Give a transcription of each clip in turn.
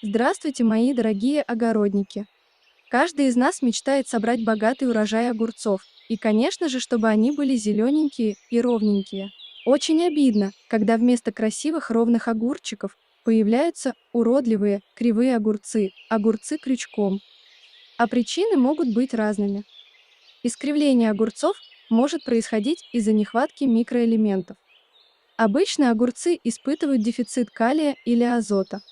Здравствуйте, мои дорогие огородники! Каждый из нас мечтает собрать богатый урожай огурцов, и, конечно же, чтобы они были зелененькие и ровненькие. Очень обидно, когда вместо красивых ровных огурчиков появляются уродливые, кривые огурцы крючком. А причины могут быть разными. Искривление огурцов может происходить из-за нехватки микроэлементов. Обычно огурцы испытывают дефицит калия или азота.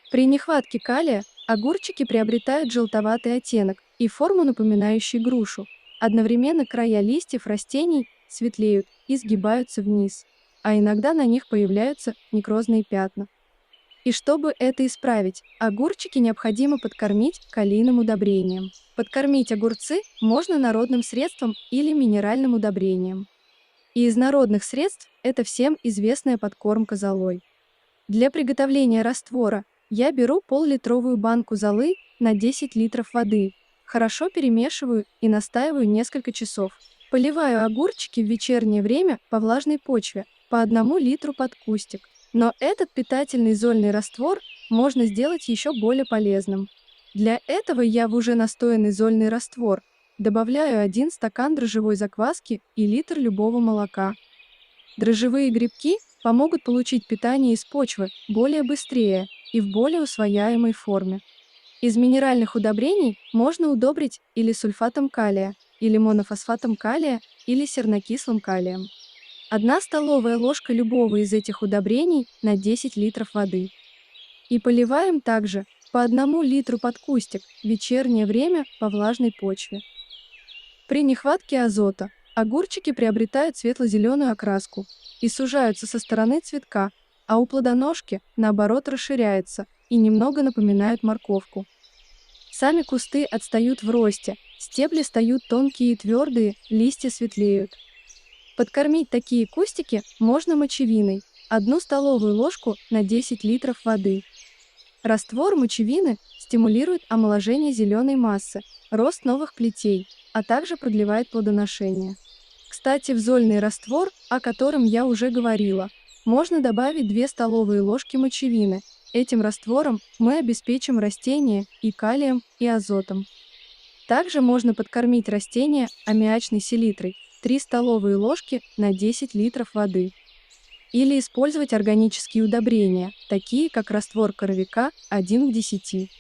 При нехватке калия огурчики приобретают желтоватый оттенок и форму, напоминающую грушу. Одновременно края листьев растений светлеют и сгибаются вниз, а иногда на них появляются некрозные пятна. И чтобы это исправить, огурчики необходимо подкормить калийным удобрением. Подкормить огурцы можно народным средством или минеральным удобрением. И из народных средств это всем известная подкормка золой. Для приготовления раствора я беру пол-литровую банку золы на 10 литров воды, хорошо перемешиваю и настаиваю несколько часов. Поливаю огурчики в вечернее время по влажной почве, по 1 литру под кустик. Но этот питательный зольный раствор можно сделать еще более полезным. Для этого я в уже настоянный зольный раствор добавляю 1 стакан дрожжевой закваски и литр любого молока. Дрожжевые грибки помогут получить питание из почвы более быстрее и в более усвояемой форме. Из минеральных удобрений можно удобрить или сульфатом калия, или монофосфатом калия, или сернокислым калием. 1 столовая ложка любого из этих удобрений на 10 литров воды. И поливаем также по 1 литру под кустик в вечернее время по влажной почве. При нехватке азота огурчики приобретают светло-зеленую окраску и сужаются со стороны цветка, а у плодоножки, наоборот, расширяется и немного напоминают морковку. Сами кусты отстают в росте, стебли стают тонкие и твердые, листья светлеют. Подкормить такие кустики можно мочевиной, 1 столовую ложку на 10 литров воды. Раствор мочевины стимулирует омоложение зеленой массы, рост новых плетей, а также продлевает плодоношение. Кстати, в зольный раствор, о котором я уже говорила, можно добавить 2 столовые ложки мочевины. Этим раствором мы обеспечим растения и калием, и азотом. Также можно подкормить растения аммиачной селитрой 3 столовые ложки на 10 литров воды. Или использовать органические удобрения, такие как раствор коровика 1 к 10.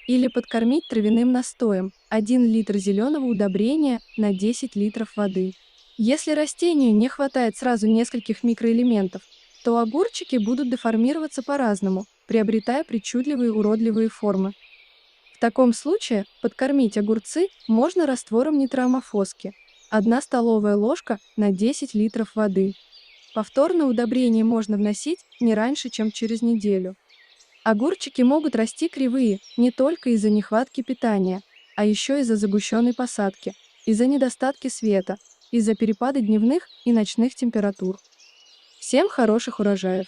Или подкормить травяным настоем 1 литр зеленого удобрения на 10 литров воды. Если растению не хватает сразу нескольких микроэлементов, то огурчики будут деформироваться по-разному, приобретая причудливые уродливые формы. В таком случае подкормить огурцы можно раствором нитроамофоски 1 столовая ложка на 10 литров воды. Повторно удобрение можно вносить не раньше, чем через неделю. Огурчики могут расти кривые не только из-за нехватки питания, а еще из-за загущенной посадки, из-за недостатка света, из-за перепада дневных и ночных температур. Всем хороших урожаев!